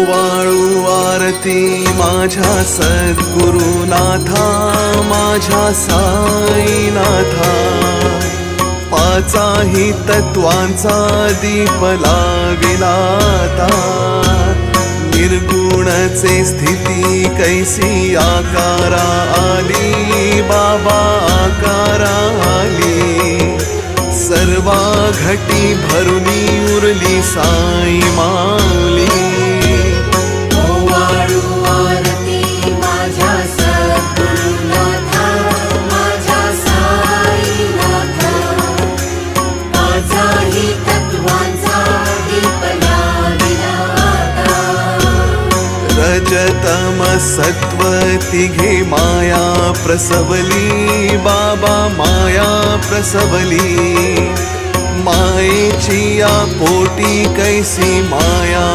ओवाळू आरती माझ्या सद्गुरुनाथा, माझ्या साईनाथा। पाचाही तत्वांचा दीप लाविला आता, निर्गुणचे स्थिती कैसी आकारा आली, बाबा आकारा आली। सर्वा घटी भरुनी उरली साई माऊली। ओवाळू आरती माझ्या सद्गुरुनाथा, माझ्या साईनाथा। पाचाही तत्वांचा दीप लाविला आता, रजतम सत्व तिघे माया प्रसवली, बाबा माया प्रसवली। मायेची या पोटी कैसी माया